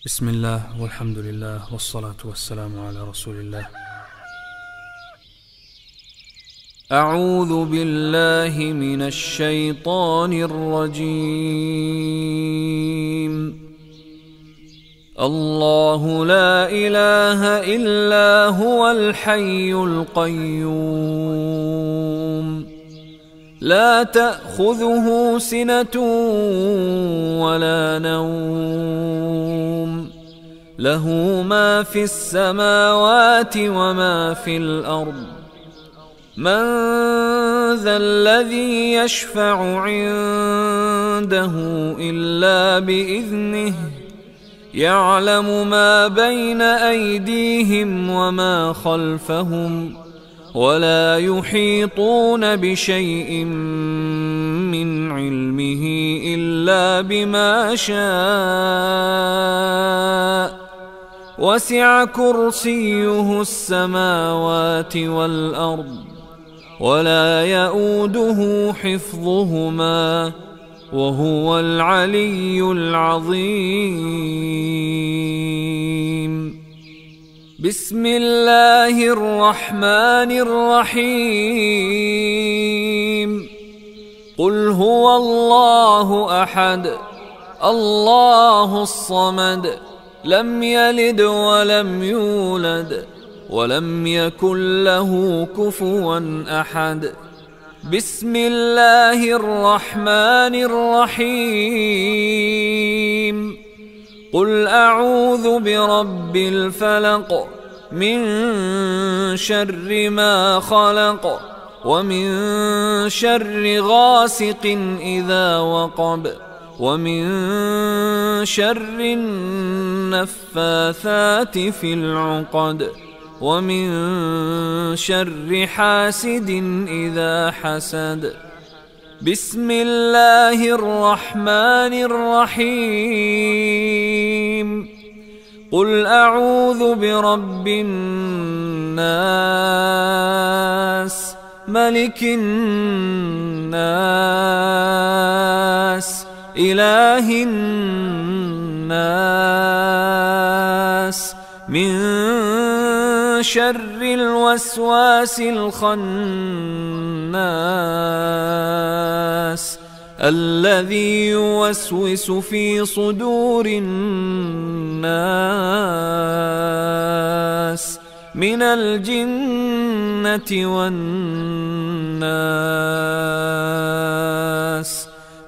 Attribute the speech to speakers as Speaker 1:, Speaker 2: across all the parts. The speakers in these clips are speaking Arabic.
Speaker 1: بسم الله والحمد لله والصلاة والسلام على رسول الله. أعوذ بالله من الشيطان الرجيم. الله لا إله إلا هو الحي القيوم لا تأخذه سنة ولا نوم له ما في السماوات وما في الأرض من ذا الذي يشفع عنده إلا بإذنه يعلم ما بين أيديهم وما خلفهم ولا يحيطون بشيء من علمه إلا بما شاء وسع كرسيه السماوات والأرض ولا يؤوده حفظهما وهو العلي العظيم. بسم الله الرحمن الرحيم. قل هو الله أحد الله الصمد لم يلد ولم يولد ولم يكن له كفوا أحد. بسم الله الرحمن الرحيم. قل أعوذ برب الفلق من شر ما خلق ومن شر غاسق إذا وقب ومن شر النفاثات في العقد ومن شر حاسد إذا حسد. بسم الله الرحمن الرحيم. قل أعوذ برب الناس ملك الناس إله الناس من شر الوسواس الخناس الذي يوسوس في صدور الناس من الجنة والناس.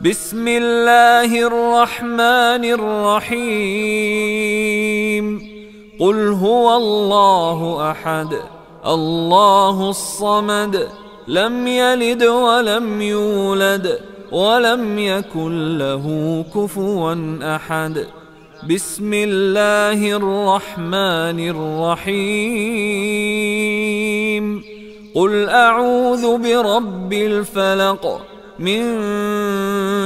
Speaker 1: بسم الله الرحمن الرحيم. قل هو الله أحد الله الصمد لم يلد ولم يولد ولم يكن له كفوا أحد. بسم الله الرحمن الرحيم. قل أعوذ برب الفلق من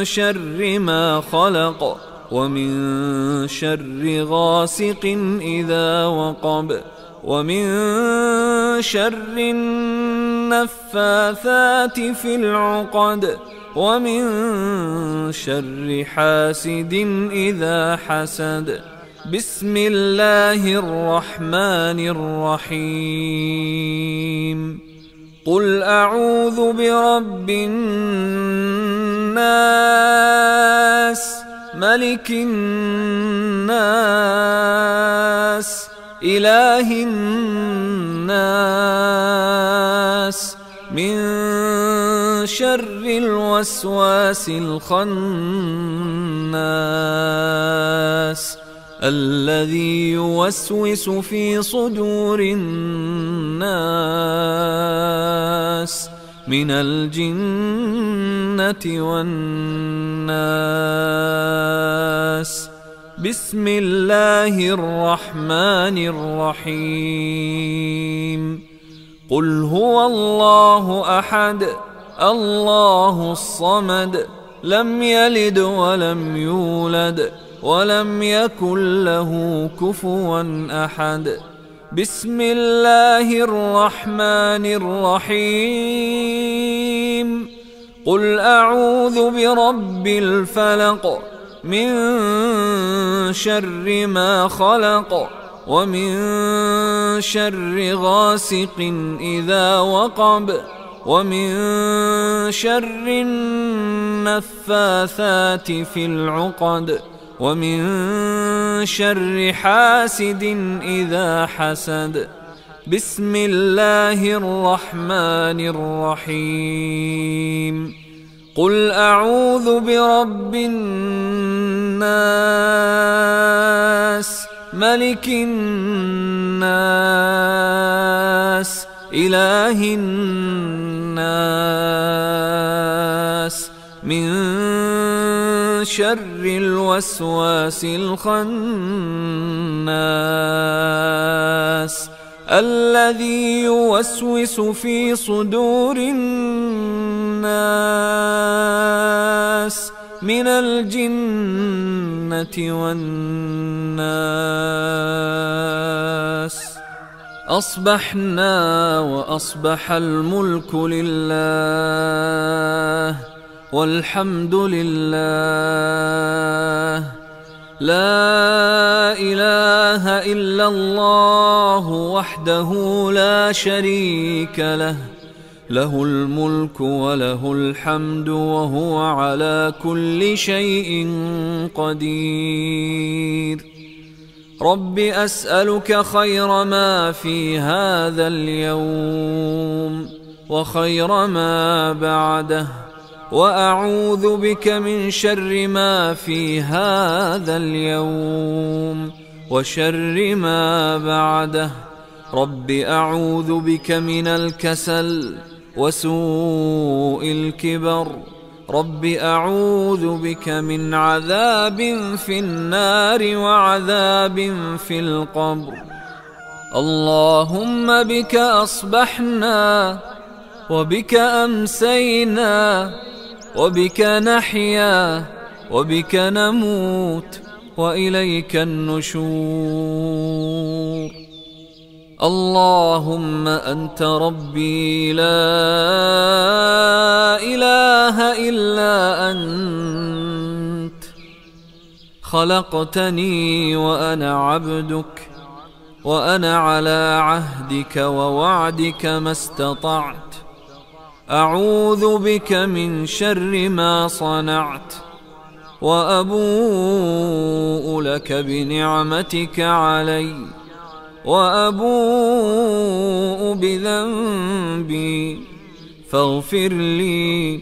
Speaker 1: شر ما خلق ومن شر غاسق إذا وقب ومن شر النفاثات في العقد ومن شر حاسد إذا حسد. بسم الله الرحمن الرحيم. قل أعوذ برب الناس ملك الناس إله الناس من شر الوسواس الخناس الذي يوسوس في صدور الناس من الجنة والناس. بسم الله الرحمن الرحيم. قل هو الله أحد الله الصمد لم يلد ولم يولد ولم يكن له كفوا أحد. بسم الله الرحمن الرحيم. قل أعوذ برب الفلق
Speaker 2: من شر ما خلق ومن شر غاسق إذا وقب ومن شر النفاثات في العقد ومن شر حاسد إذا حسد. بسم الله الرحمن الرحيم. قل أعوذ برب الناس ملك الناس إله الناس من شر الوسواس الخناس الذي يوسوس في صدور الناس من الجنة والناس. أصبحنا وأصبح الملك لله والحمد لله لا إله إلا الله وحده لا شريك له له الملك وله الحمد وهو على كل شيء قدير. رب أسألك خير ما في هذا اليوم وخير ما بعده وأعوذ بك من شر ما في هذا اليوم وشر ما بعده. رب أعوذ بك من الكسل وسوء الكبر. رب أعوذ بك من عذاب في النار وعذاب في القبر. اللهم بك أصبحنا وبك أمسينا وبك نحيا وبك نموت وإليك النشور. اللهم أنت ربي لا إله إلا أنت خلقتني وأنا عبدك وأنا على عهدك ووعدك ما استطعت. أعوذ بك من شر ما صنعت وأبوء لك بنعمتك علي وأبوء بذنبي فاغفر لي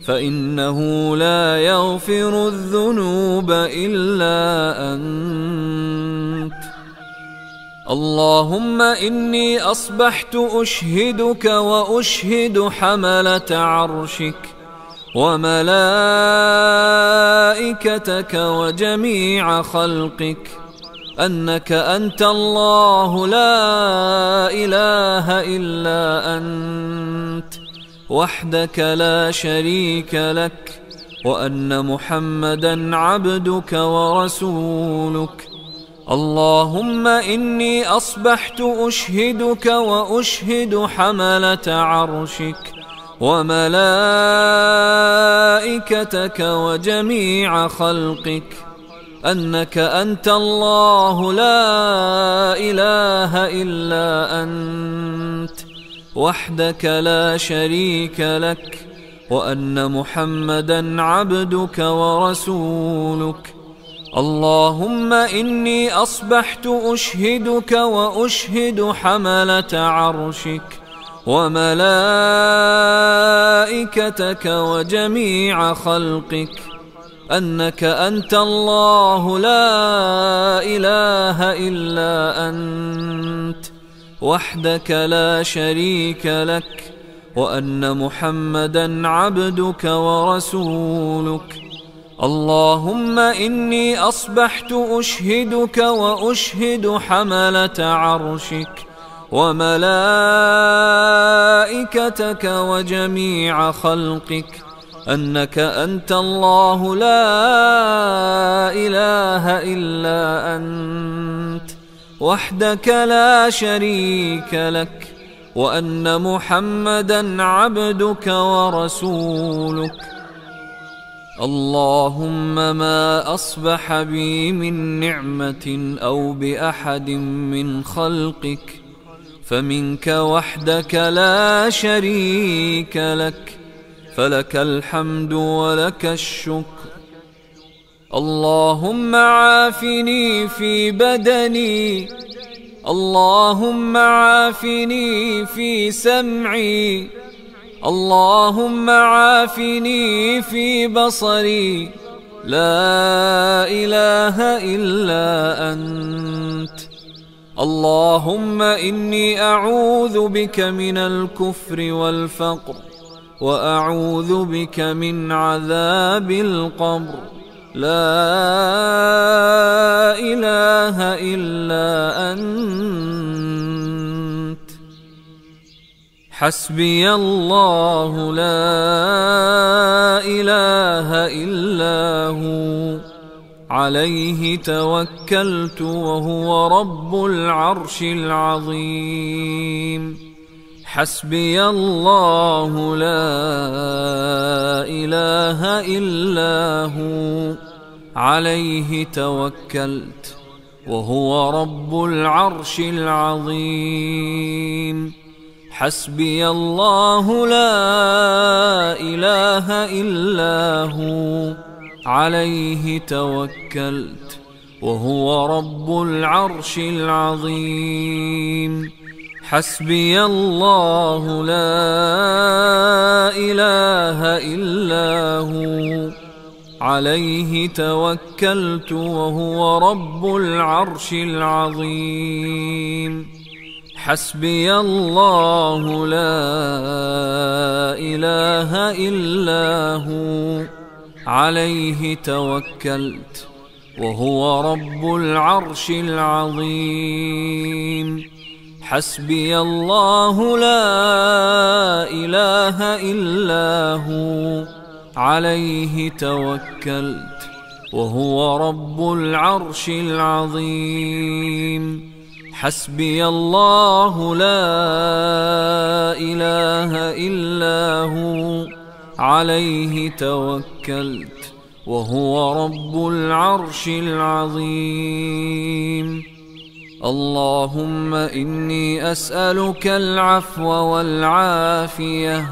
Speaker 2: فإنه لا يغفر الذنوب إلا أنت. اللهم إني أصبحت أشهدك وأشهد حملة عرشك وملائكتك وجميع خلقك أنك أنت الله لا إله إلا أنت وحدك لا شريك لك وأن محمدا عبدك ورسولك. اللهم إني أصبحت أشهدك وأشهد حملة عرشك وملائكتك وجميع خلقك أنك أنت الله لا إله إلا أنت وحدك لا شريك لك وأن محمدا عبدك ورسولك. اللهم إني أصبحت أشهدك وأشهد حملة عرشك وملائكتك وجميع خلقك أنك أنت الله لا إله إلا أنت وحدك لا شريك لك وأن محمدا عبدك ورسولك. اللهم إني أصبحت أشهدك وأشهد حملة عرشك وملائكتك وجميع خلقك أنك أنت الله لا إله إلا أنت وحدك لا شريك لك وأن محمدا عبدك ورسولك. اللهم ما أصبح بي من نعمة أو بأحد من خلقك فمنك وحدك لا شريك لك، فلك الحمد ولك الشكر. اللهم عافني في بدني، اللهم عافني في سمعي، اللهم عافني في بصري، لا إله إلا أنت. اللهم إني أعوذ بك من الكفر والفقر، وأعوذ بك من عذاب القبر، لا إله إلا أنت. حسبي الله لا إله إلا هو، عليه توكلت وهو رب العرش العظيم. حسبي الله لا إله إلا هو، عليه توكلت وهو رب العرش العظيم. حسبي الله لا إله إلا هو، عليه توكلت وهو رب العرش العظيم. حسبي الله لا إله إلا هو، عليه توكلت وهو رب العرش العظيم. حسبي الله لا إله إلا هو، عليه توكلت وهو رب العرش العظيم. حسبي الله لا إله إلا هو، عليه توكلت وهو رب العرش العظيم. حسبي الله لا إله إلا هو، عليه توكلت وهو رب العرش العظيم. اللهم إني أسألك العفو والعافية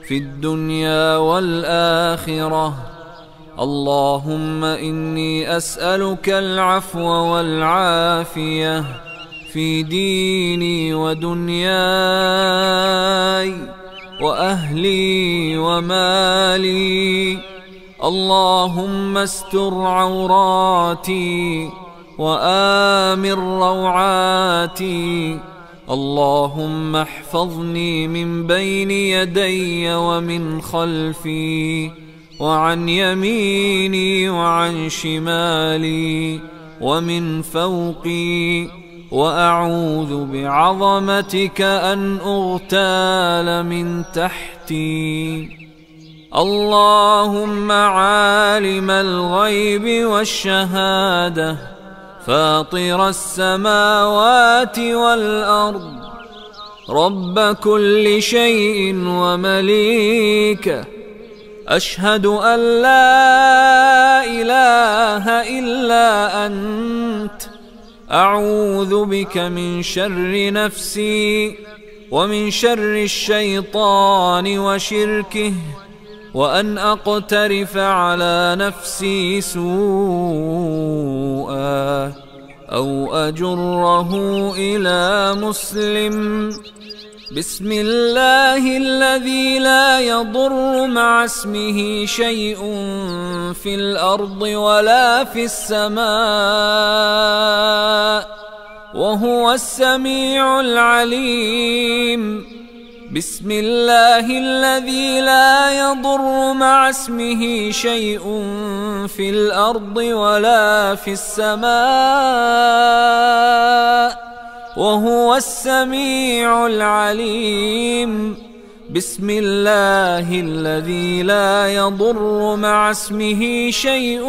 Speaker 2: في الدنيا والآخرة. اللهم إني أسألك العفو والعافية في ديني ودنياي وأهلي ومالي. اللهم استر عوراتي وآمن روعاتي. اللهم احفظني من بين يدي ومن خلفي وعن يميني وعن شمالي ومن فوقي، وأعوذ بعظمتك أن أغتال من تحتي. اللهم عالم الغيب والشهادة، فاطر السماوات والأرض، رب كل شيء ومليكه، أشهد أن لا إله إلا أنت. أعوذ بك من شر نفسي ومن شر الشيطان وشركه، وأن أقترف على نفسي سوءا أو أجره إلى مسلم. بسم الله الذي لا يضر مع اسمه شيء في الأرض ولا في السماء، وهو السميع العليم. بسم الله الذي لا يضر مع اسمه شيء في الأرض ولا في السماء، وهو السميع العليم. بسم الله الذي لا يضر مع اسمه شيء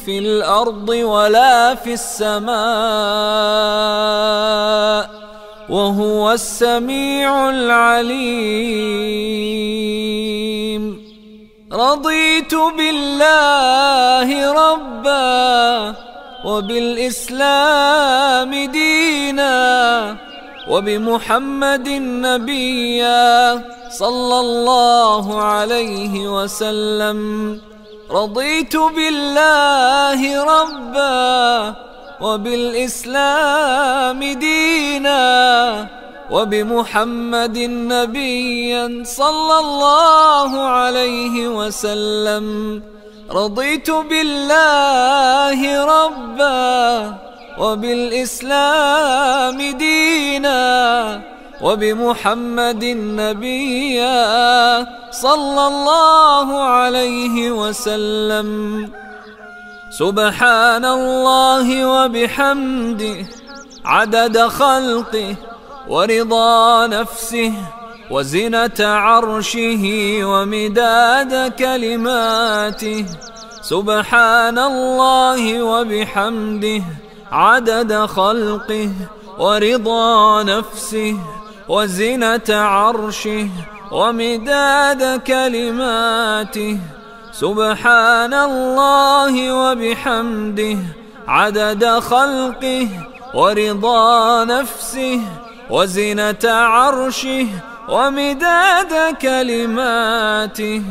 Speaker 2: في الأرض ولا في السماء، وهو السميع العليم. رضيت بالله ربا وبالإسلام دينا وبمحمد نبيا صلى الله عليه وسلم. رضيت بالله ربا وبالإسلام دينا وبمحمد نبيا صلى الله عليه وسلم. رضيت بالله ربا وبالإسلام دينا وبمحمد نبيا صلى الله عليه وسلم. سبحان الله وبحمده عدد خلقه ورضا نفسه وزنة عرشه ومداد كلماته. سبحان الله وبحمده عدد خلقه ورضا نفسه وزنة عرشه ومداد كلماته. سبحان الله وبحمده عدد خلقه ورضا نفسه وزنة عرشه ومداد كلماته.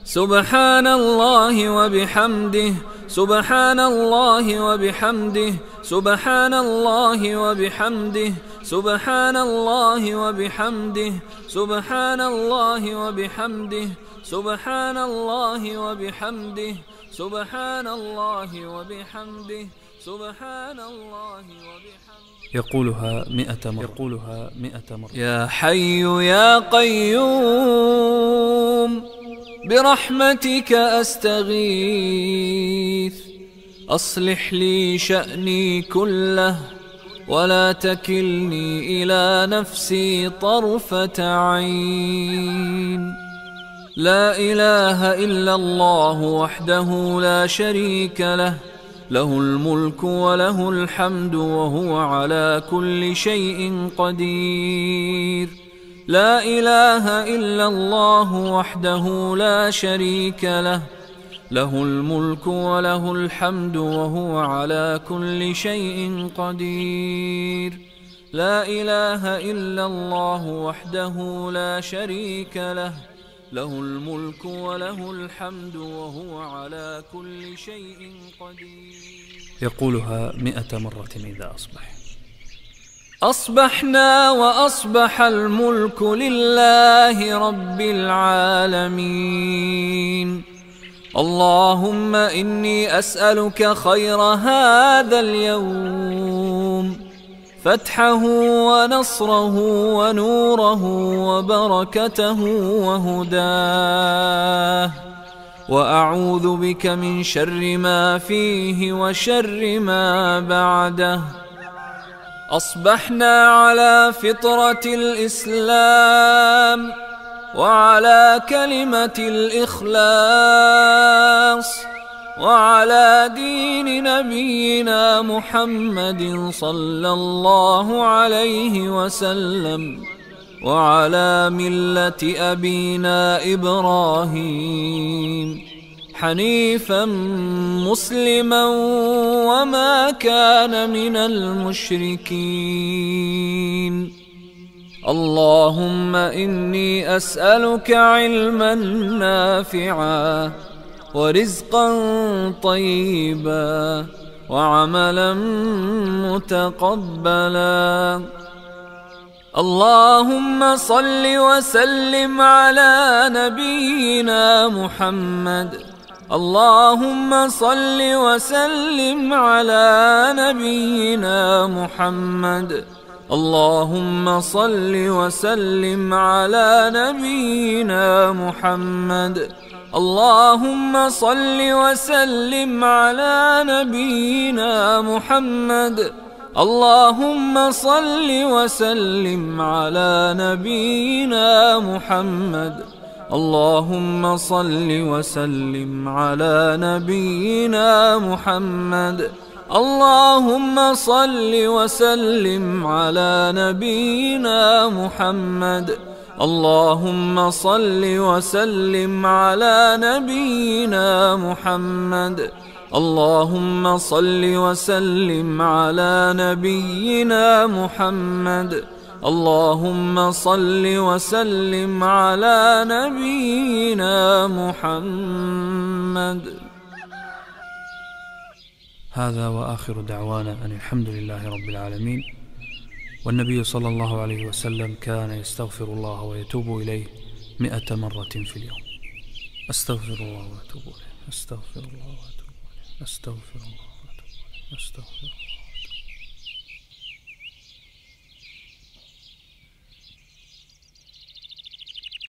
Speaker 2: سبحان الله وبحمده سبحان الله وبحمده سبحان الله وبحمده سبحان الله وبحمده سبحان الله وبحمده سبحان الله وبحمده سبحان الله وبحمده سبحان الله وبحمده.
Speaker 1: يقولها 100 مرة.
Speaker 2: يا حي يا قيوم برحمتك أستغيث أصلح لي شأني كله ولا تكلني إلى نفسي طرفة عين. لا إله إلا الله وحده لا شريك له له الملك وله الحمد وهو على كل شيء قدير. لا إله إلا الله وحده لا شريك له له الملك وله الحمد وهو على كل شيء قدير. لا إله إلا الله وحده لا شريك له له الملك وله الحمد وهو على كل شيء قدير.
Speaker 1: يقولها 100 مرة إذا أصبح.
Speaker 2: أصبحنا وأصبح الملك لله رب العالمين. اللهم إني أسألك خير هذا اليوم فتحه ونصره ونوره وبركته وهداه، وأعوذ بك من شر ما فيه وشر ما بعده. أصبحنا على فطرة الإسلام وعلى كلمة الإخلاص وعلى دين نبينا محمد صلى الله عليه وسلم وعلى ملة أبينا إبراهيم حنيفا مسلما وما كان من المشركين. اللهم إني أسألك علما نافعا ورزقا طيبا وعملا متقبلا. اللهم صل وسلم على نبينا محمد. اللهم صل وسلم على نبينا محمد. اللهم صل وسلم على نبينا محمد. اللهم صل وسلم على نبينا محمد. اللهم صل وسلم على نبينا محمد. اللهم صل وسلم على نبينا محمد. اللهم صل وسلم على نبينا محمد. اللهم صل وسلم على نبينا محمد. اللهم صل وسلم على نبينا محمد. اللهم صل وسلم على نبينا محمد.
Speaker 1: هذا وآخر دعوانا أن الحمد لله رب العالمين. والنبي صلى الله عليه وسلم كان يستغفر الله ويتوب إليه 100 مرة في اليوم. أستغفر الله وأتوب إليه، أستغفر الله وأتوب إليه، أستغفر الله وأتوب إليه، أستغفر الله.